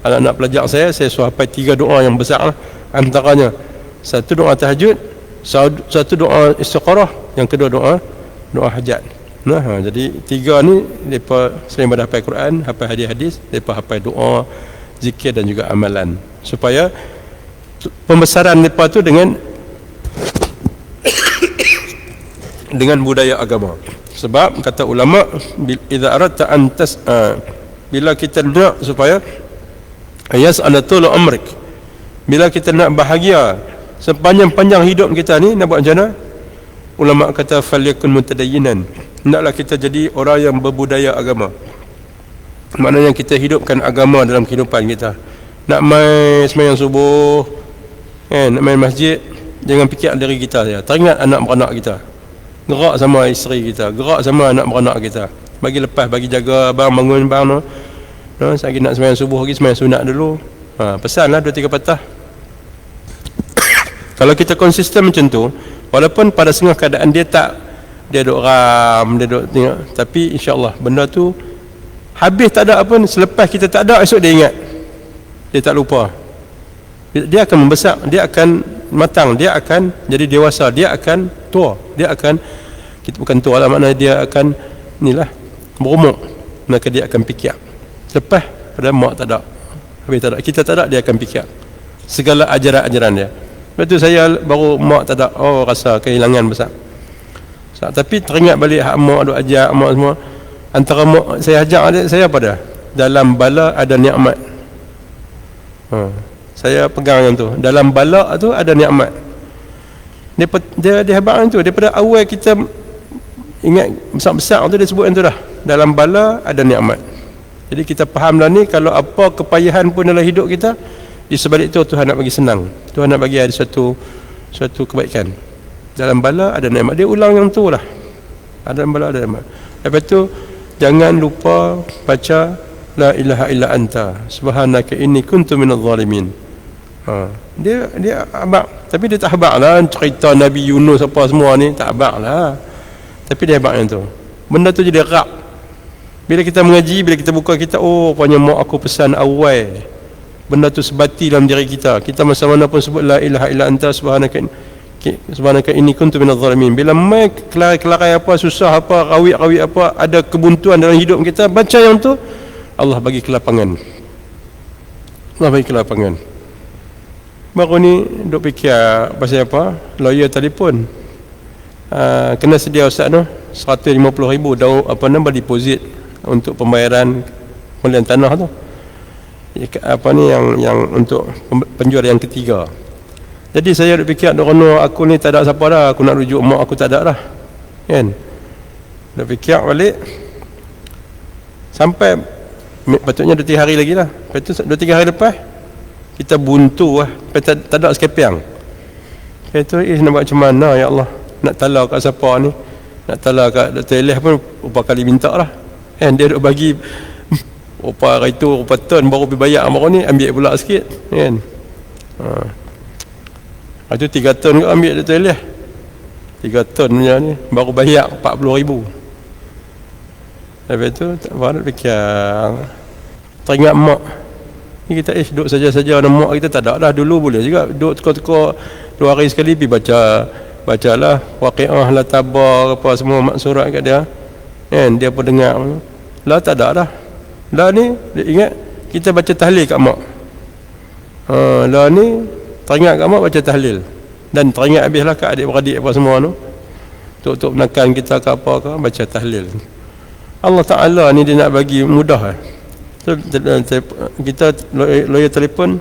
Anak-anak pelajar saya suruh hafal 3 doa yang besar lah. Antaranya satu doa tahajud, satu doa istiqarah, yang kedua doa hajat. Jadi 3 ni mereka selain pada hafal Quran, hafal hadis-hadis, mereka hafal doa, zikir dan juga amalan, supaya pembesaran mereka tu dengan budaya agama. Sebab kata ulama, idza aradta an bila kita nak supaya yas'alatul amrik, bila kita nak bahagia sepanjang-panjang hidup kita ni, nak buat macam mana? Ulama kata falyakun mutadayyinan, hendaklah kita jadi orang yang berbudaya agama. Maknanya kita hidupkan agama dalam kehidupan kita. Nak main sembahyang subuh, nak main masjid, jangan fikir diri kita saja. Teringat anak beranak kita, gerak sama isteri kita, gerak sama anak beranak kita, bagi lepas, bagi jaga bang, bangun bang no. Saya nak sembahyang subuh lagi, sembahyang sunat dulu. Pesanlah 2-3 patah. Kalau kita konsisten macam tu, walaupun pada setengah keadaan dia duduk ram, dia duduk tengok, tapi insya-Allah benda tu habis tak ada apa, selepas kita tak ada, esok dia ingat, dia tak lupa, dia akan membesar, dia akan matang, dia akan jadi dewasa, dia akan tua, dia akan, kita bukan tua lah, maknanya dia akan inilah berumur, maka dia akan fikir. Lepas pada mak tak ada, habis tak ada, kita tak ada, dia akan fikir segala ajaran-ajaran dia. Lepas tu saya baru mak tak ada, rasa kehilangan besar. Tapi teringat balik hak mak duk ajar, mak semua. Antara mak saya ajak adik saya apa dah? Dalam bala ada nikmat. Saya pegang yang tu. Dalam bala tu ada nikmat. Dia hebat yang tu. Daripada awal kita ingat besar-besar tu dia sebut yang tu dah. Dalam bala ada nikmat. Jadi kita fahamlah ni, kalau apa kepayahan pun dalam hidup kita, di sebalik itu Tuhan nak bagi senang. Tuhan nak bagi ada suatu kebaikan. Dalam bala ada nikmat. Dia ulang yang tu lah. Dalam bala ada nikmat. Lepas tu jangan lupa baca la ilaha illa anta subhanaka inni kuntu minadh zalimin. Dia abang, tapi dia tak habaq lah cerita Nabi Yunus apa semua ni, tak habaq lah. Tapi dia habaq yang tu. Benda tu jadi rak. Bila kita mengaji, bila kita buka kita, rupanya mak aku pesan awal. Benda tu sebati dalam diri kita. Kita masa mana pun sebut la ilaha illa anta subhanaka inni kuntu minadh zalimin. Bila mai kelarai apa, susah apa, rawit apa, ada kebuntuan dalam hidup kita, baca yang tu, Allah bagi kelapangan. Allah bagi kelapangan. Baru ni duk fikir pasal apa? Lawyer telefon. Kena sedia ustaz tu 150,000 daun deposit untuk pembayaran pembelian tanah tu. Yang untuk penjual yang ketiga. Jadi saya duk fikir, aku ni tak ada siapa dah, aku nak rujuk mak aku tak ada dah. Kan? Duk fikir balik. Sampai patutnya 2-3 hari lagi lah. Lepas tu 2-3 hari lepas kita buntu lah. Lepas tak ada sekepiang. Lepas tu nak buat macam mana ya Allah? Nak tala kat siapa ni? Nak tala kat Dr. Elih pun berapa kali minta lah. Kan dia duk bagi rupa hari tu, rupa ton baru pergi bayar baru ni, ambil pula sikit. Kan? Lepas tu 3 ton ke ambil Dr. Elih. 3 ton punya ni baru bayar 40,000. Lepas tu baru fikir, teringat mak ni, kita duduk saja-saja dengan mak kita tak ada dah. Dulu boleh juga duduk tukar-tukar 2 hari sekali pergi bacalah Waqiah lah, Tabar apa semua mak surat kat dia. Kan dia pun dengar lah, tak ada dah. Lah ni dia ingat kita baca tahlil kat mak. Lah ni teringat kat mak baca tahlil, dan teringat habislah kat adik-beradik apa semua tu, untuk menekan kita ke apa ke, baca tahlil. Allah Ta'ala ni dia nak bagi mudah. Kita lawyer telefon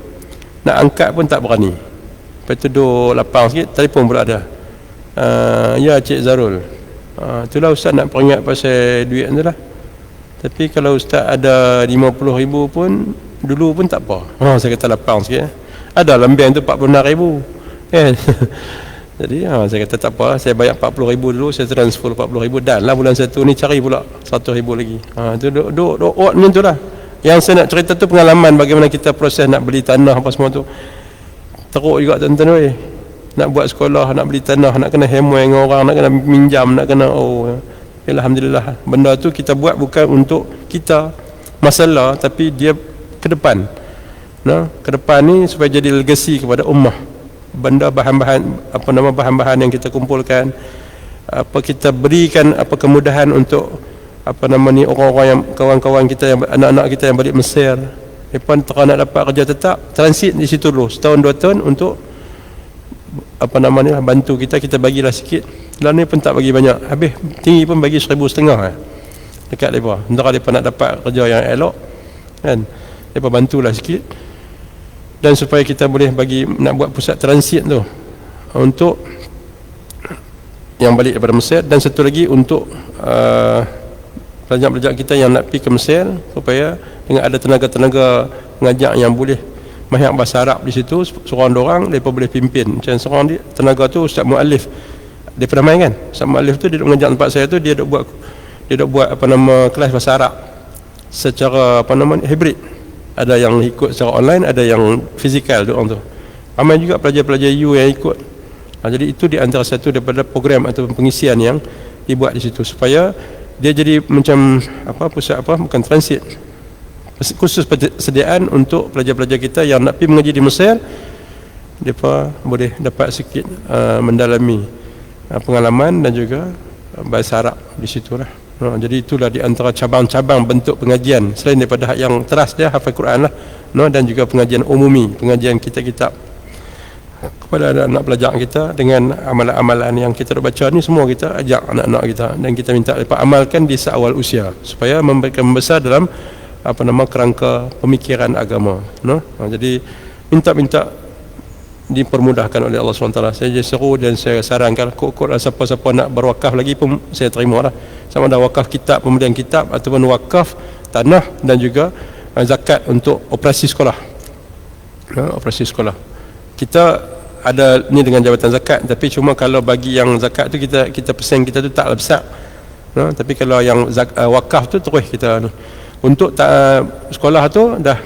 nak angkat pun tak berani. Lepas tu duduk lapang sikit, telefon pula ada. Ya Cik Zarul, itulah ustaz nak peringat pasal duit tu lah. Tapi kalau ustaz ada 50,000 pun dulu pun tak apa. Saya kata lapang sikit. Ada dalam bank tu 46,000. Kan? Jadi saya kata tak apa, saya bayar 40,000 dulu, saya transfer 40,000, dan lah bulan 1 ni cari pula 100,000 lagi. Tu duk macam tu lah. Yang saya nak cerita tu pengalaman bagaimana kita proses nak beli tanah apa semua tu. Teruk juga tuan-tuan weh. Nak buat sekolah, nak beli tanah, nak kena hemoi dengan orang, nak kena minjam, nak kena alhamdulillah. Benda tu kita buat bukan untuk kita masalah, tapi dia ke depan. Ke depan ni supaya jadi legasi kepada ummah. Benda bahan-bahan yang kita kumpulkan, apa kita berikan apa kemudahan untuk orang-orang yang kawan-kawan kita, yang anak-anak kita yang balik Mesir, mereka tak nak dapat kerja tetap, transit di situ dulu setahun 2 tahun untuk apa namanya bantu kita bagilah sikit. Lah ni pun tak bagi banyak, habis tinggi pun bagi 1,500 dekat mereka. Sementara mereka nak dapat kerja yang elok kan, mereka bantulah sikit. Dan supaya kita boleh bagi nak buat pusat transit tu untuk yang balik daripada Mesir, dan satu lagi untuk pelajar-pelajar kita yang nak pergi ke Mesir, supaya dengan ada tenaga-tenaga pengajak yang boleh mahir bahasa Arab di situ, seorang dorang mereka boleh pimpin. Macam seorang dia, tenaga tu Ustaz Mu'alif, dia pernah main kan, Ustaz Mu'alif tu dia duk mengajar tempat saya tu, dia duk buat apa nama kelas bahasa Arab secara apa nama hybrid. Ada yang ikut secara online, ada yang fizikal tu orang tu. Ramai juga pelajar-pelajar U yang ikut. Jadi itu di antara satu daripada program atau pengisian yang dibuat di situ, supaya dia jadi macam apa, pusat apa, bukan transit, khusus persediaan untuk pelajar-pelajar kita yang nak pergi mengaji di Mesir. Mereka boleh dapat sikit mendalami pengalaman dan juga bahasa Arab di situlah. Jadi itulah di antara cabang-cabang bentuk pengajian, selain daripada yang teras dia hafal Quran lah, dan juga pengajian umumi, pengajian kitab-kitab kepada anak-anak pelajar kita dengan amalan-amalan yang kita baca ni, semua kita ajak anak-anak kita dan kita minta mereka amalkan di seawal usia supaya membesar dalam apa nama kerangka pemikiran agama. Jadi minta dipermudahkan oleh Allah SWT. Saya seru dan saya sarankan kok siapa-siapa nak berwakaf lagi pun saya terima lah, sama ada wakaf kitab, pembelian kitab, ataupun wakaf tanah dan juga zakat untuk operasi sekolah. Operasi sekolah kita ada ni dengan jabatan zakat, tapi cuma kalau bagi yang zakat tu kita persen kita tu tak besar. Tapi kalau yang wakaf tu terus kita untuk sekolah tu dah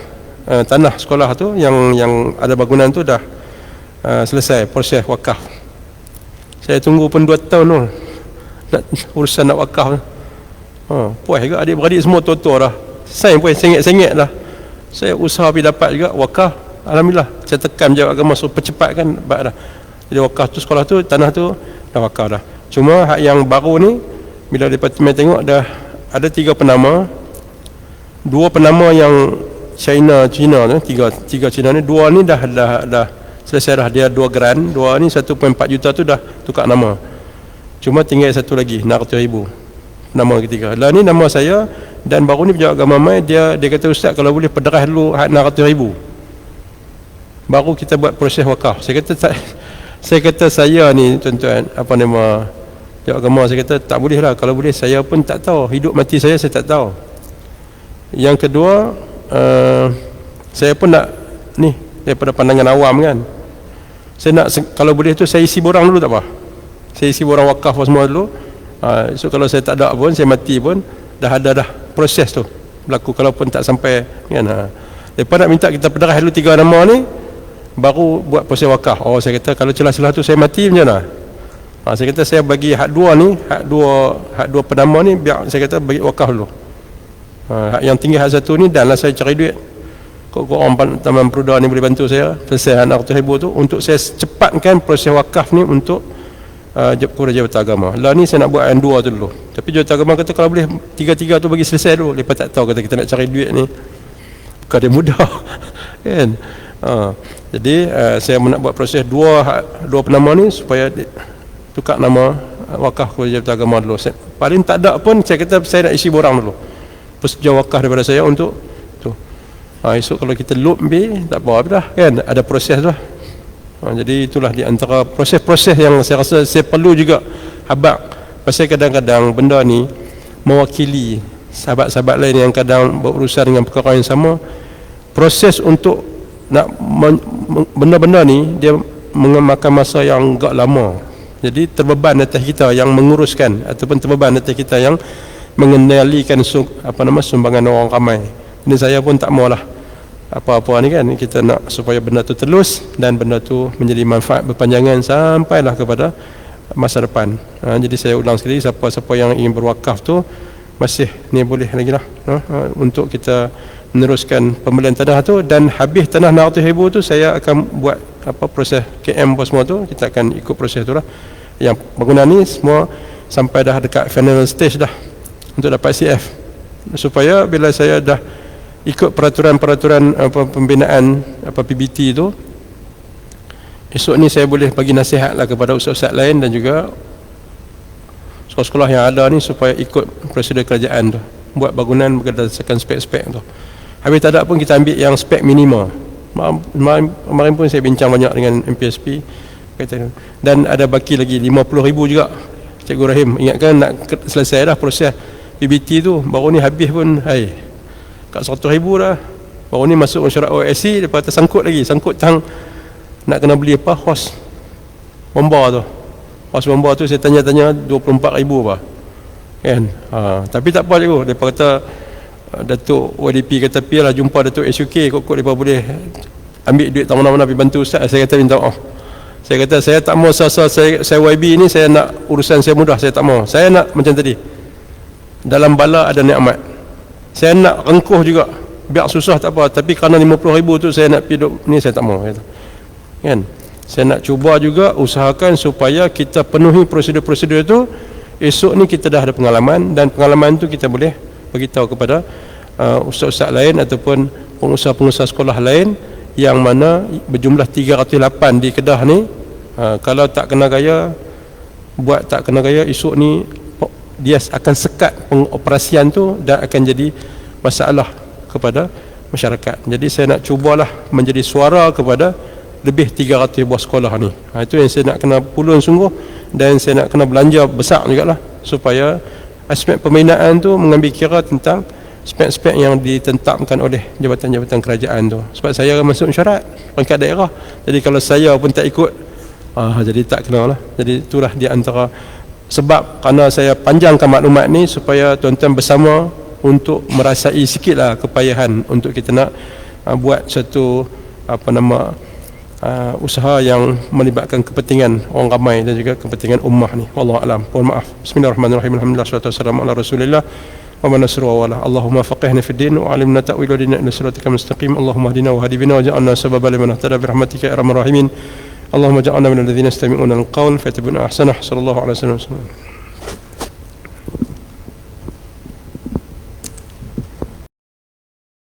tanah sekolah tu yang ada bangunan tu dah selesai proses wakaf. Saya tunggu pun 2 tahun tu nak urusan nak wakaf. Puas juga adik-beradik semua tua-tua dah. Saya pun sengit-sengit dah. Saya usaha pergi dapat juga wakaf. Alhamdulillah, saya tekan jawab agama so percepatkan dah. Jadi wakaf tu sekolah tu, tanah tu dah wakaf dah. Cuma hak yang baru ni bila departemen tengok dah ada 3 penama. 2 penama yang China tu, tiga China ni, 2 ni dah selesai dah, dia 2 grant, 2 ni 1.4 juta tu dah tukar nama. Cuma tinggal satu lagi 600,000 nama ketiga. Lah ni nama saya, dan baru ni pejabat agama mai dia kata ustaz kalau boleh pederah dulu hak 600,000 baru kita buat proses wakaf. Saya kata saya ni tuan-tuan apa nama pejabat agama, saya kata tak boleh lah, kalau boleh saya pun tak tahu hidup mati saya tak tahu. Yang kedua saya pun nak ni daripada pandangan awam kan, saya nak kalau boleh tu saya isi borang dulu tak apa, saya isi borang wakaf semua dulu. So kalau saya tak ada pun, saya mati pun dah ada proses tu berlaku, kalau pun tak sampai kan. Lepas nak minta kita pederah dulu 3 nama ni baru buat proses wakaf. Saya kata kalau celah-celah tu saya mati macam mana? Saya kata saya bagi hak 2 ni, hak dua penama ni biar saya kata bagi wakaf dulu. Hak yang tinggi hak 1 ni dan lah saya cari duit. Kok orang Taman Peruda ni boleh bantu saya selesai 600,000 tu untuk saya cepatkan proses wakaf ni untuk kepada jabatan agama. Lah ni saya nak buat yang 2 tu dulu. Tapi jabatan agama kata kalau boleh 3 tu bagi selesai dulu. Lepas tak tahu kata kita nak cari duit ni bukan dia mudah kan. Jadi saya nak buat proses 2 penama ni supaya tukar nama wakaf kepada jabatan agama dulu. Paling tak ada pun saya kata saya nak isi borang dulu persetujuan wakaf daripada saya untuk tu. Esok kalau kita loop tak apa dah kan, ada proses dah. Jadi itulah di antara proses-proses yang saya rasa saya perlu juga habaq, pasal kadang-kadang benda ni mewakili sahabat-sahabat lain yang kadang berurusan dengan perkara yang sama. Proses untuk nak benda-benda ni dia memakan masa yang agak lama. Jadi terbeban atas kita yang menguruskan, ataupun terbeban atas kita yang mengendalikan sumbangan orang ramai. Ini saya pun tak maulah apa-apa ni kan, kita nak supaya benda tu telus dan benda tu menjadi manfaat berpanjangan sampailah kepada masa depan. Jadi saya ulang sekali, siapa-siapa yang ingin berwakaf tu masih ni boleh lagi lah untuk kita meneruskan pembelian tanah tu, dan habis tanah 600,000 tu saya akan buat proses KM apa semua tu, kita akan ikut proses tu lah. Yang bangunan ni semua sampai dah dekat final stage dah untuk dapat CF, supaya bila saya dah ikut peraturan-peraturan pembinaan PBT itu, esok ni saya boleh bagi nasihat lah kepada ustaz-ustaz lain dan juga sekolah-sekolah yang ada ni supaya ikut prosedur kerajaan tu, buat bangunan berdasarkan spek-spek tu. Habis tak ada pun kita ambil yang spek minima. Kemarin pun saya bincang banyak dengan MPSP dan ada baki lagi 50,000 juga. Cikgu Rahim ingatkan nak selesai dah proses PBT tu, baru ni habis pun kat 100,000 dah. Baru ni masuk mesyuarat OSC, lepas tu sangkut tang nak kena beli hos bomba tu. Hos bomba tu saya tanya-tanya 24,000 apa kan. Tapi tak apa cikgu, depa kata Datuk YDP kata pilah jumpa Datuk SUK, kok depa boleh ambil duit tak mana-mana pergi bantu ustaz. Saya kata minta maaf. Saya kata saya tak mau saya YB ni, saya nak urusan saya mudah, saya tak mau. Saya nak macam tadi, dalam bala ada nikmat. Saya nak rengkuh juga, biar susah tak apa, tapi kerana 50,000 tu saya nak pergi ni, saya tak mau kan. Saya nak cuba juga usahakan supaya kita penuhi prosedur-prosedur tu. Esok ni kita dah ada pengalaman, dan pengalaman tu kita boleh beritahu kepada ustaz-ustaz lain ataupun pengusaha-pengusaha sekolah lain yang mana berjumlah 308 di Kedah ni. Kalau tak kena gaya, buat tak kena gaya, esok ni dia akan sekat pengoperasian tu dan akan jadi masalah kepada masyarakat. Jadi saya nak cubalah menjadi suara kepada lebih 300 buah sekolah ni. Itu yang saya nak kena pulun sungguh, dan saya nak kena belanja besar jugalah supaya aspek pembinaan tu mengambil kira tentang spek-spek yang ditetapkan oleh jabatan-jabatan kerajaan tu. Sebab saya akan masuk syarat peringkat daerah, jadi kalau saya pun tak ikut, jadi tak kena lah. Jadi itulah di antara sebab kerana saya panjangkan maklumat ni supaya tuan-tuan bersama untuk merasai sikitlah kepayahan untuk kita nak buat satu usaha yang melibatkan kepentingan orang ramai dan juga kepentingan ummah ni. Wallahu alam. Mohon maaf. Bismillahirrahmanirrahim. Alhamdulillah wassalatu wassalamu ala Rasulillah wa man nasru wa wala. Allahumma faqihna fid din wa 'allimna ta'wil dinina ila siratikal mustaqim. Allahumma hdina wa hadi bina wa ja'alna sababan liman ihtada bi rahmatika ya arhamar rahimin. Allahumma ja'alna minal ladzina yastami'una al-qawl fayattabi'una ahsanah. Sallallahu alaihi wasallam.